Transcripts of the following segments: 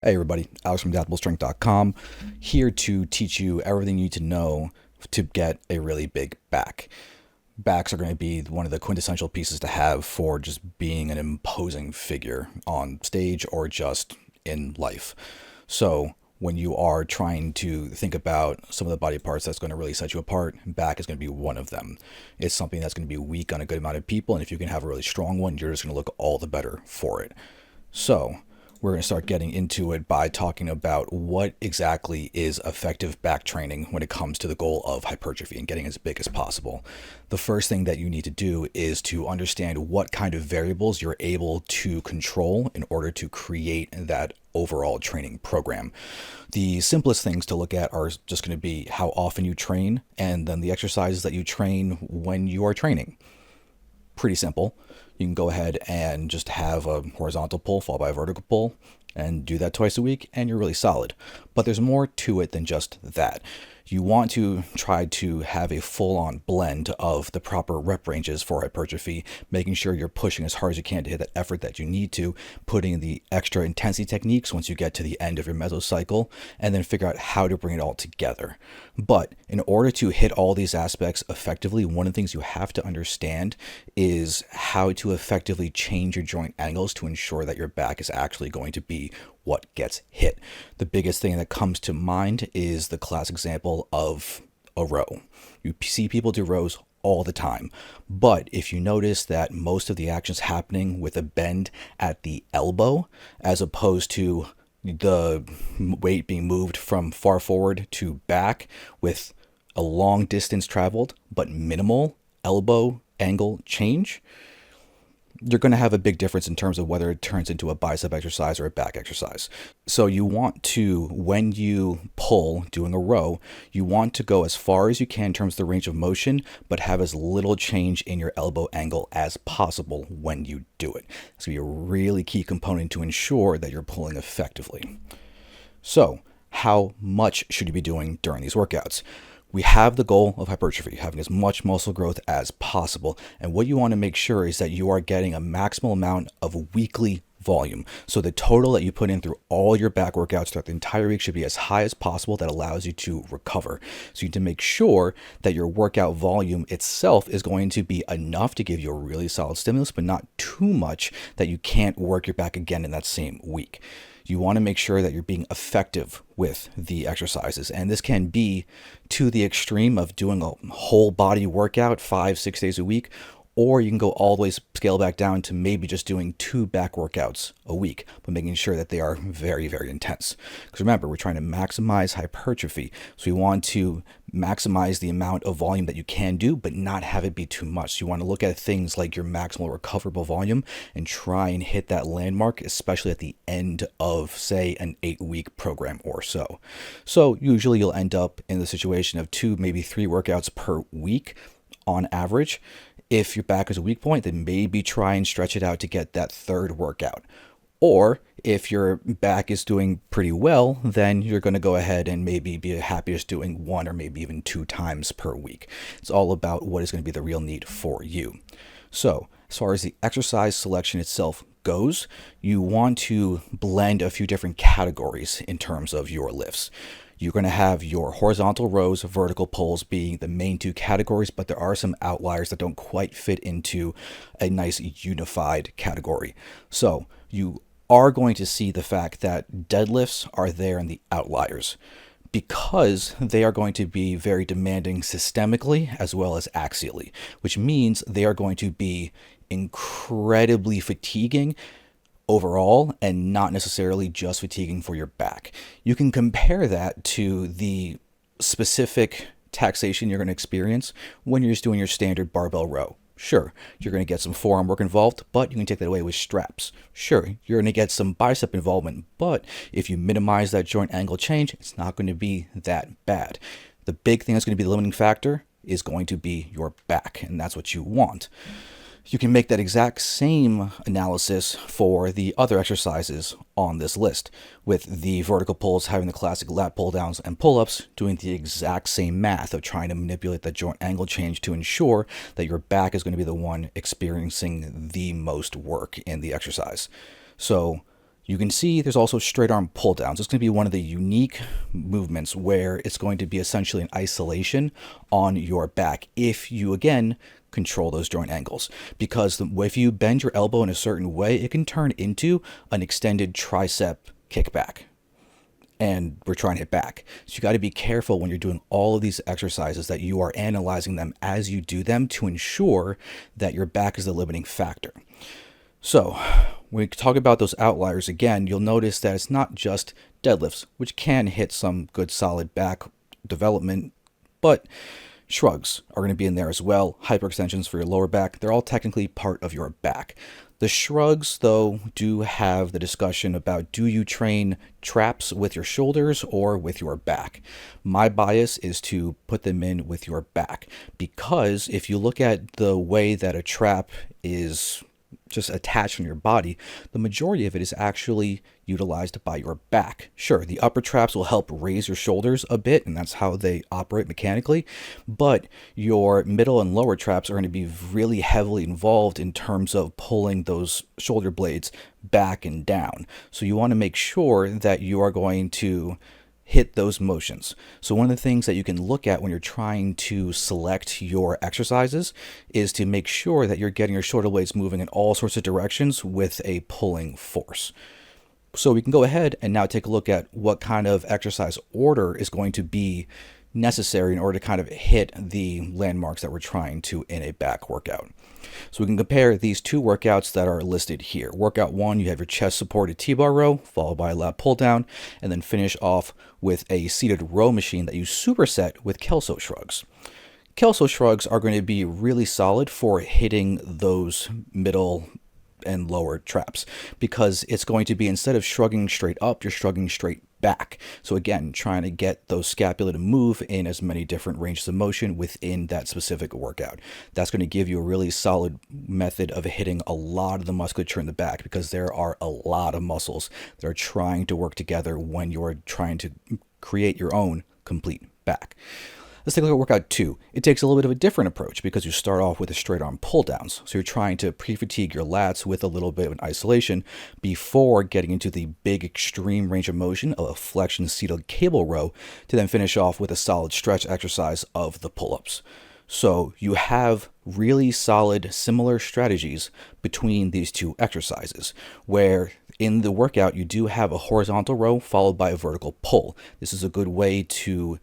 Hey everybody, Alex from AdaptableStrength.com, here to teach you everything you need to know to get a really big back. Backs are going to be one of the quintessential pieces to have for just being an imposing figure on stage or just in life. So when you are trying to think about some of the body parts that's going to really set you apart, back is going to be one of them. It's something that's going to be weak on a good amount of people, and if you can have a really strong one, you're just going to look all the better for it. So we're going to start getting into it by talking about what exactly is effective back training when it comes to the goal of hypertrophy and getting as big as possible. The first thing that you need to do is to understand what kind of variables you're able to control in order to create that overall training program. The simplest things to look at are just going to be how often you train and then the exercises that you train when you are training. Pretty simple. You can go ahead and just have a horizontal pull followed by a vertical pull and do that twice a week and you're really solid. But there's more to it than just that. You want to try to have a full-on blend of the proper rep ranges for hypertrophy, making sure you're pushing as hard as you can to hit that effort that you need to, putting in the extra intensity techniques once you get to the end of your mesocycle, and then figure out how to bring it all together. But in order to hit all these aspects effectively, one of the things you have to understand is how to effectively change your joint angles to ensure that your back is actually going to be what gets hit. The biggest thing that comes to mind is the classic example of a row. You see people do rows all the time, but if you notice that most of the action's happening with a bend at the elbow as opposed to the weight being moved from far forward to back with a long distance traveled but minimal elbow angle change, you're going to have a big difference in terms of whether it turns into a bicep exercise or a back exercise. So you want to, when you pull doing a row, you want to go as far as you can in terms of the range of motion, but have as little change in your elbow angle as possible when you do it. It's going to be a really key component to ensure that you're pulling effectively. So how much should you be doing during these workouts? We have the goal of hypertrophy, having as much muscle growth as possible. And what you want to make sure is that you are getting a maximal amount of weekly volume. So the total that you put in through all your back workouts throughout the entire week should be as high as possible. That allows you to recover. So you need to make sure that your workout volume itself is going to be enough to give you a really solid stimulus, but not too much that you can't work your back again in that same week. You want to make sure that you're being effective with the exercises. And this can be to the extreme of doing a whole body workout 5-6 days a week, or you can go all the way scale back down to maybe just doing 2 back workouts a week, but making sure that they are very, very intense. Because remember, we're trying to maximize hypertrophy. So we want to maximize the amount of volume that you can do, but not have it be too much. So you want to look at things like your maximal recoverable volume and try and hit that landmark, especially at the end of, say, an 8-week program or so. So usually you'll end up in the situation of 2, maybe 3 workouts per week on average. If your back is a weak point, then maybe try and stretch it out to get that 3rd workout. Or if your back is doing pretty well, then you're going to go ahead and maybe be happiest doing 1 or maybe even 2 times per week. It's all about what is going to be the real need for you. So as far as the exercise selection itself goes, you want to blend a few different categories in terms of your lifts. You're going to have your horizontal rows, vertical pulls being the main 2 categories, but there are some outliers that don't quite fit into a nice unified category. So you are going to see the fact that deadlifts are there in the outliers because they are going to be very demanding systemically as well as axially, which means they are going to be incredibly fatiguing overall and not necessarily just fatiguing for your back. You can compare that to the specific taxation you're going to experience when you're just doing your standard barbell row. Sure, you're going to get some forearm work involved, but you can take that away with straps. Sure, you're going to get some bicep involvement, but if you minimize that joint angle change, it's not going to be that bad. The big thing that's going to be the limiting factor is going to be your back, and that's what you want. You can make that exact same analysis for the other exercises on this list, with the vertical pulls having the classic lat pull downs and pull-ups, doing the exact same math of trying to manipulate that joint angle change to ensure that your back is going to be the one experiencing the most work in the exercise. So You can see there's also straight arm pull downs. It's going to be one of the unique movements where it's going to be essentially an isolation on your back if you, again, control those joint angles. Because if you bend your elbow in a certain way, it can turn into an extended tricep kickback. And we're trying to hit back. So you got to be careful when you're doing all of these exercises that you are analyzing them as you do them to ensure that your back is the limiting factor. So when we talk about those outliers again, you'll notice that it's not just deadlifts, which can hit some good solid back development, but shrugs are going to be in there as well. Hyperextensions for your lower back, they're all technically part of your back. The shrugs, though, do have the discussion about, do you train traps with your shoulders or with your back? My bias is to put them in with your back, because if you look at the way that a trap is just attached on your body, the majority of it is actually utilized by your back. Sure, the upper traps will help raise your shoulders a bit, and that's how they operate mechanically, but your middle and lower traps are going to be really heavily involved in terms of pulling those shoulder blades back and down. So you want to make sure that you are going to hit those motions. So one of the things that you can look at when you're trying to select your exercises is to make sure that you're getting your shoulder blades moving in all sorts of directions with a pulling force. So we can go ahead and now take a look at what kind of exercise order is going to be necessary in order to kind of hit the landmarks that we're trying to in a back workout. So we can compare these two workouts that are listed here. Workout 1, you have your chest supported T-bar row, followed by a lat pull down, and then finish off with a seated row machine that you superset with Kelso shrugs. Kelso shrugs are going to be really solid for hitting those middle and lower traps, because it's going to be, instead of shrugging straight up, you're shrugging straight back. So again, trying to get those scapula to move in as many different ranges of motion within that specific workout. That's going to give you a really solid method of hitting a lot of the musculature in the back, because there are a lot of muscles that are trying to work together when you're trying to create your own complete back. Let's take a look at workout 2. It takes a little bit of a different approach, because you start off with the straight arm pull downs. So you're trying to pre-fatigue your lats with a little bit of an isolation before getting into the big extreme range of motion of a flexion seated cable row, to then finish off with a solid stretch exercise of the pull-ups. So you have really solid similar strategies between these two exercises, where in the workout you do have a horizontal row followed by a vertical pull. This is a good way to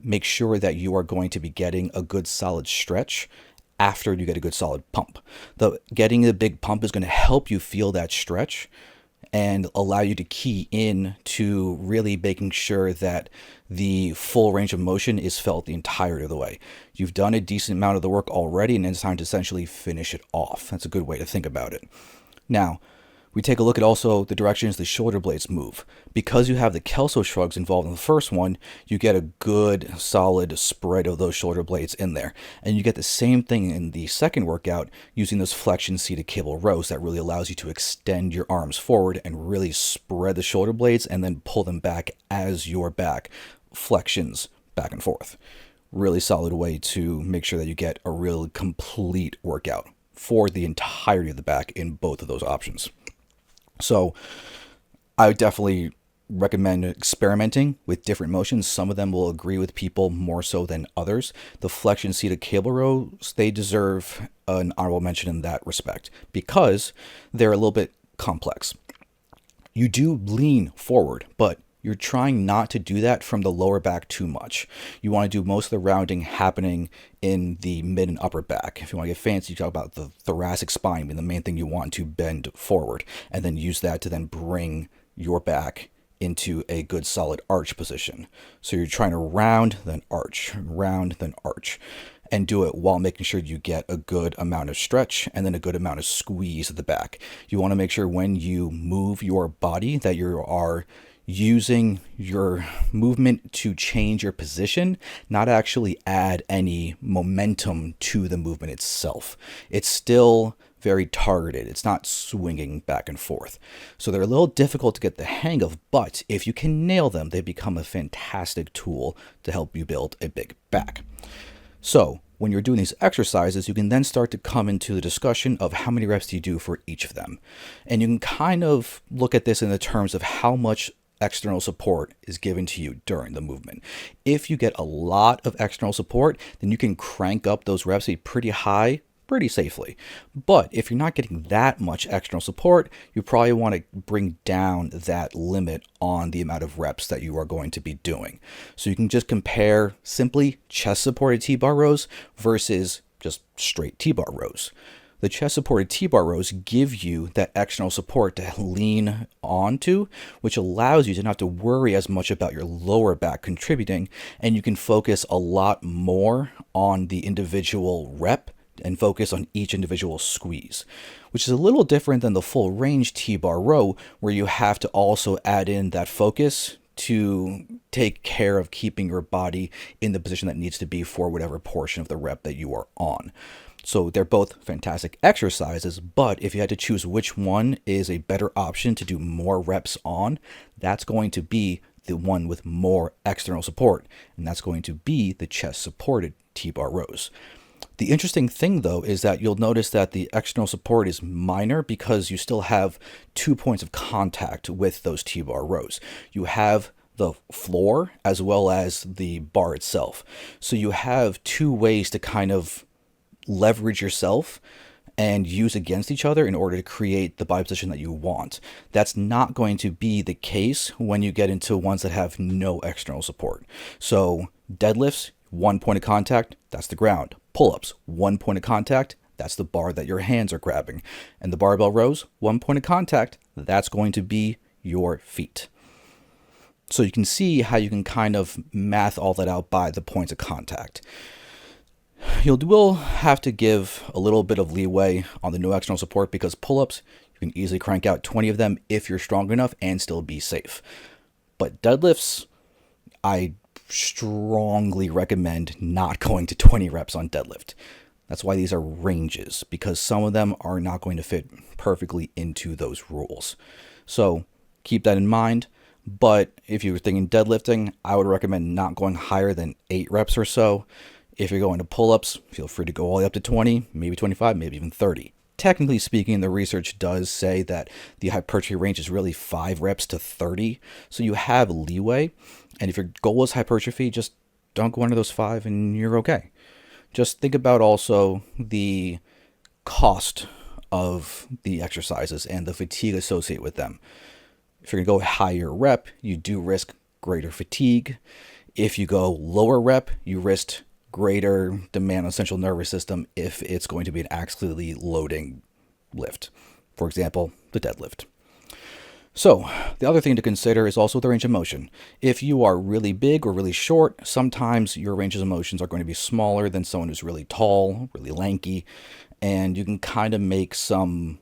make sure that you are going to be getting a good solid stretch after you get a good solid pump. Getting the big pump is going to help you feel that stretch and allow you to key in to really making sure that the full range of motion is felt the entirety of the way. You've done a decent amount of the work already, and it's time to essentially finish it off. That's a good way to think about it. Now, we take a look at also the directions the shoulder blades move. Because you have the Kelso shrugs involved in the first one, you get a good solid spread of those shoulder blades in there. And you get the same thing in the second workout using those flexion seated cable rows that really allows you to extend your arms forward and really spread the shoulder blades and then pull them back as your back flexions back and forth. Really solid way to make sure that you get a real complete workout for the entirety of the back in both of those options. So I would definitely recommend experimenting with different motions. Some of them will agree with people more so than others. The flexion seated cable rows, they deserve an honorable mention in that respect, because they're a little bit complex. You do lean forward, but you're trying not to do that from the lower back too much. You want to do most of the rounding happening in the mid and upper back. If you want to get fancy, you talk about the thoracic spine being the main thing you want to bend forward, and then use that to then bring your back into a good solid arch position. So you're trying to round, then arch, round, then arch, and do it while making sure you get a good amount of stretch and then a good amount of squeeze at the back. You want to make sure when you move your body that you are using your movement to change your position, not actually add any momentum to the movement itself. It's still very targeted. It's not swinging back and forth. So they're a little difficult to get the hang of, but if you can nail them, they become a fantastic tool to help you build a big back. So when you're doing these exercises, you can then start to come into the discussion of how many reps do you do for each of them. And you can kind of look at this in the terms of how much external support is given to you during the movement. If you get a lot of external support, then you can crank up those reps pretty high, pretty safely. But if you're not getting that much external support, you probably want to bring down that limit on the amount of reps that you are going to be doing. So you can just compare simply chest supported T-bar rows versus just straight T-bar rows. The chest supported T-bar rows give you that external support to lean onto, which allows you to not have to worry as much about your lower back contributing, and you can focus a lot more on the individual rep and focus on each individual squeeze, which is a little different than the full range T-bar row, where you have to also add in that focus to take care of keeping your body in the position that needs to be for whatever portion of the rep that you are on. So they're both fantastic exercises, but if you had to choose which one is a better option to do more reps on, that's going to be the one with more external support, and that's going to be the chest supported T-bar rows. The interesting thing, though, is that you'll notice that the external support is minor because you still have 2 points of contact with those T-bar rows. You have the floor as well as the bar itself. So you have two ways to kind of leverage yourself and use against each other in order to create the body position that you want. That's not going to be the case when you get into ones that have no external support. So deadlifts, 1 point of contact, that's the ground. Pull-ups, 1 point of contact, that's the bar that your hands are grabbing. And the barbell rows, 1 point of contact, that's going to be your feet. So you can see how you can kind of math all that out by the points of contact. You will have to give a little bit of leeway on the no external support because pull-ups, you can easily crank out 20 of them if you're strong enough and still be safe. But deadlifts, I strongly recommend not going to 20 reps on deadlift. That's why these are ranges, because some of them are not going to fit perfectly into those rules. So keep that in mind. But if you're thinking deadlifting, I would recommend not going higher than 8 reps or so. If you're going to pull-ups, feel free to go all the way up to 20, maybe 25, maybe even 30. Technically speaking, the research does say that the hypertrophy range is really 5 reps to 30, so you have leeway. And if your goal is hypertrophy, just don't go under those 5 and you're okay. Just think about also the cost of the exercises and the fatigue associated with them. If you're going to go higher rep, you do risk greater fatigue. If you go lower rep, you risk greater demand on central nervous system if it's going to be an axially loading lift. For example, the deadlift. So the other thing to consider is also the range of motion. If you are really big or really short, sometimes your ranges of motions are going to be smaller than someone who's really tall, really lanky, and you can kind of make some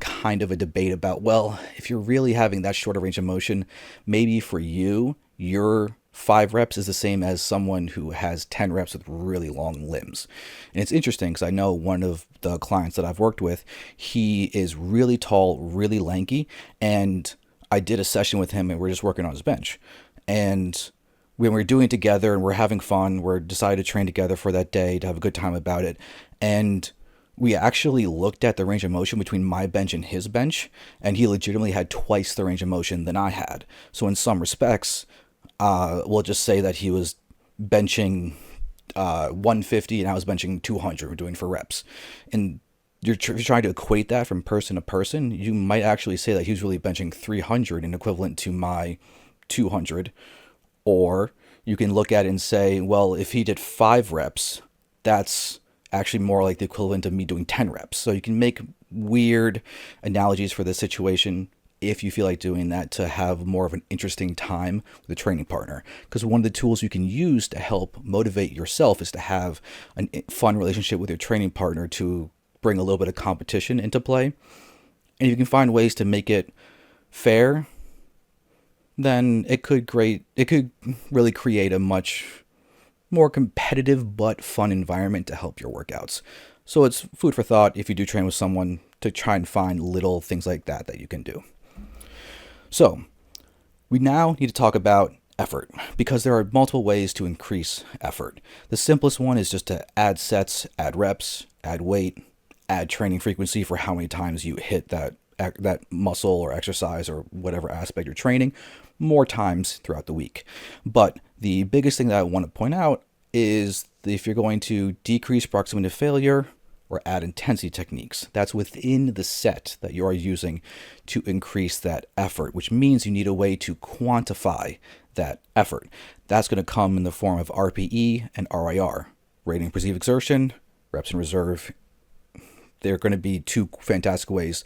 kind of a debate about, well, if you're really having that short a range of motion, maybe for you, your 5 reps is the same as someone who has 10 reps with really long limbs. And it's interesting because I know one of the clients that I've worked with, he is really tall, really lanky, and I did a session with him and we're just working on his bench. And when we're doing it together and we're having fun, we're decided to train together for that day to have a good time about it. And we actually looked at the range of motion between my bench and his bench, and he legitimately had twice the range of motion than I had. So in some respects, we'll just say that he was benching 150 and I was benching 200. We're doing for reps. And you're trying to equate that from person to person. You might actually say that he was really benching 300 and equivalent to my 200. Or you can look at it and say, well, if he did 5 reps, that's actually more like the equivalent of me doing 10 reps. So you can make weird analogies for this situation if you feel like doing that to have more of an interesting time with a training partner. Because one of the tools you can use to help motivate yourself is to have a fun relationship with your training partner to bring a little bit of competition into play. And if you can find ways to make it fair, then it could really create a much more competitive but fun environment to help your workouts. So it's food for thought if you do train with someone to try and find little things like that you can do. So we now need to talk about effort, because there are multiple ways to increase effort. The simplest one is just to add sets, add reps, add weight, add training frequency for how many times you hit that muscle or exercise or whatever aspect you're training more times throughout the week. But the biggest thing that I want to point out is if you're going to decrease proximity to failure or add intensity techniques, that's within the set that you are using to increase that effort, which means you need a way to quantify that effort. That's going to come in the form of RPE and RIR, rating perceived exertion, reps in reserve. They're going to be two fantastic ways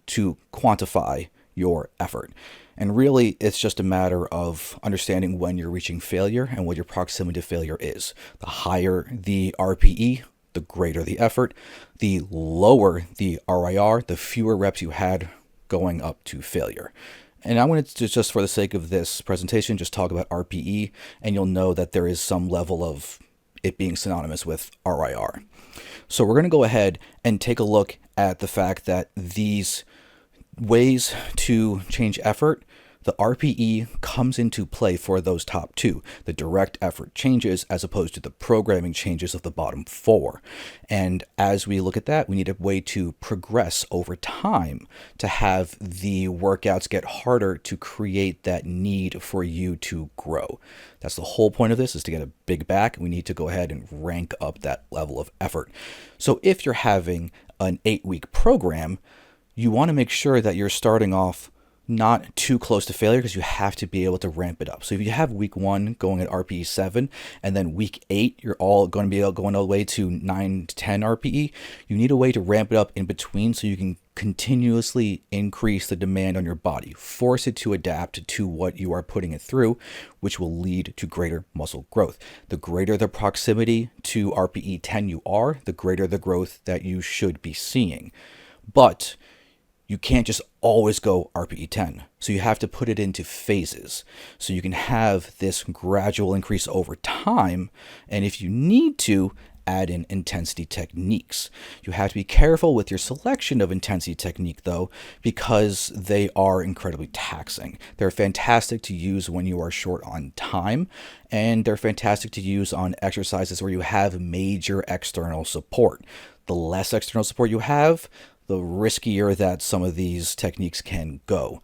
to quantify your effort. And really, it's just a matter of understanding when you're reaching failure and what your proximity to failure is. The higher the RPE, the greater the effort. The lower the RIR, the fewer reps you had going up to failure. And I'm going to, just for the sake of this presentation, just talk about RPE, and you'll know that there is some level of it being synonymous with RIR. So we're going to go ahead and take a look at the fact that these ways to change effort, the RPE comes into play for those top two, the direct effort changes as opposed to the programming changes of the bottom four. And as we look at that, we need a way to progress over time to have the workouts get harder to create that need for you to grow. That's the whole point of this, is to get a big back. We need to go ahead and rank up that level of effort. So if you're having an 8-week program, you want to make sure that you're starting off not too close to failure, because you have to be able to ramp it up. So if you have week 1 going at RPE 7, and then week 8, you're all going to be going all the way to 9 to 10 RPE, you need a way to ramp it up in between so you can continuously increase the demand on your body, force it to adapt to what you are putting it through, which will lead to greater muscle growth. The greater the proximity to RPE 10 you are, the greater the growth that you should be seeing. But you can't just always go RPE 10. So you have to put it into phases. So you can have this gradual increase over time. And if you need to, add in intensity techniques. You have to be careful with your selection of intensity technique, though, because they are incredibly taxing. They're fantastic to use when you are short on time, and they're fantastic to use on exercises where you have major external support. The less external support you have, the riskier that some of these techniques can go.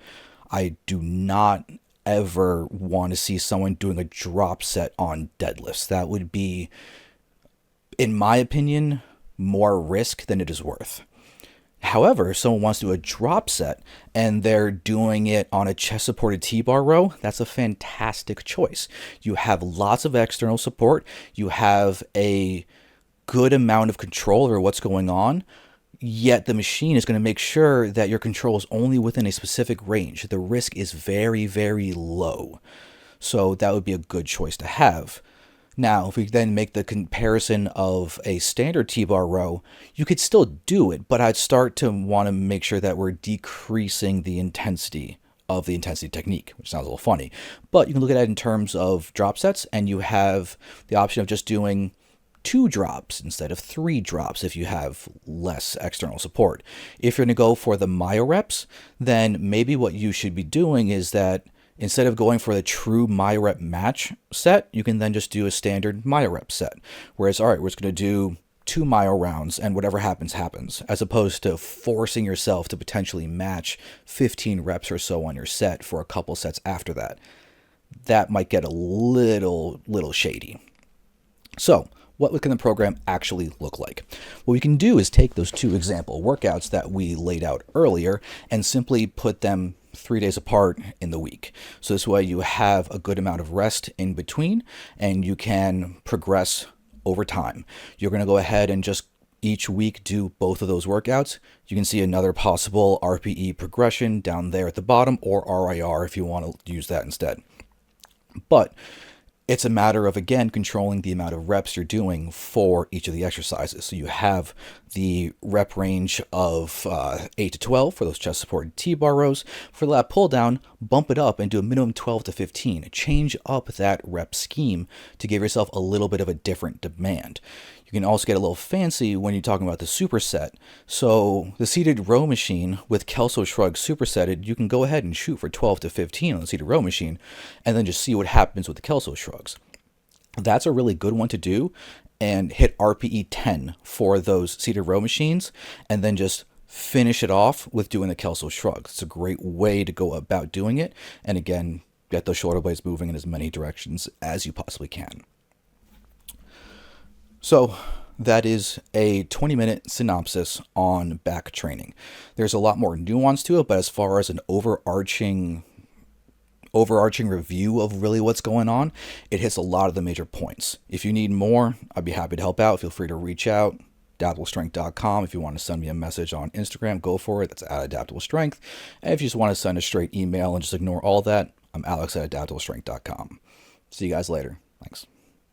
I do not ever want to see someone doing a drop set on deadlifts. That would be, in my opinion, more risk than it is worth. However, if someone wants to do a drop set and they're doing it on a chest supported T-bar row, that's a fantastic choice. You have lots of external support. You have a good amount of control over what's going on. Yet the machine is going to make sure that your control is only within a specific range. The risk is very, very low. So that would be a good choice to have. Now, if we then make the comparison of a standard T-bar row, you could still do it, but I'd start to want to make sure that we're decreasing the intensity of the intensity technique, which sounds a little funny. But you can look at it in terms of drop sets, and you have the option of just doing 2 drops instead of 3 drops if you have less external support. If you're going to go for the myo reps, then maybe what you should be doing is that instead of going for the true myo rep match set, you can then just do a standard myo rep set. Whereas, all right, we're just going to do 2 myo rounds and whatever happens, happens, as opposed to forcing yourself to potentially match 15 reps or so on your set for a couple sets after that. That might get a little shady. So, what can the program actually look like? What we can do is take those 2 example workouts that we laid out earlier and simply put them 3 days apart in the week. So this way you have a good amount of rest in between and you can progress over time. You're going to go ahead and just each week do both of those workouts. You can see another possible RPE progression down there at the bottom, or RIR if you want to use that instead. But it's a matter of, again, controlling the amount of reps you're doing for each of the exercises. So you have the rep range of 8 to 12 for those chest supported T-bar rows. For the lat pull down, bump it up and do a minimum 12 to 15. Change up that rep scheme to give yourself a little bit of a different demand. You can also get a little fancy when you're talking about the superset. So the seated row machine with Kelso Shrug supersetted, you can go ahead and shoot for 12 to 15 on the seated row machine and then just see what happens with the Kelso Shrugs. That's a really good one to do, and hit RPE 10 for those seated row machines, and then just finish it off with doing the Kelso Shrugs. It's a great way to go about doing it, and again, get those shoulder blades moving in as many directions as you possibly can. So that is a 20-minute synopsis on back training. There's a lot more nuance to it, but as far as an overarching review of really what's going on, it hits a lot of the major points. If you need more, I'd be happy to help out. Feel free to reach out. AdaptableStrength.com. If you want to send me a message on Instagram, go for it. That's @AdaptableStrength. And if you just want to send a straight email and just ignore all that, I'm Alex at AdaptableStrength.com. See you guys later. Thanks.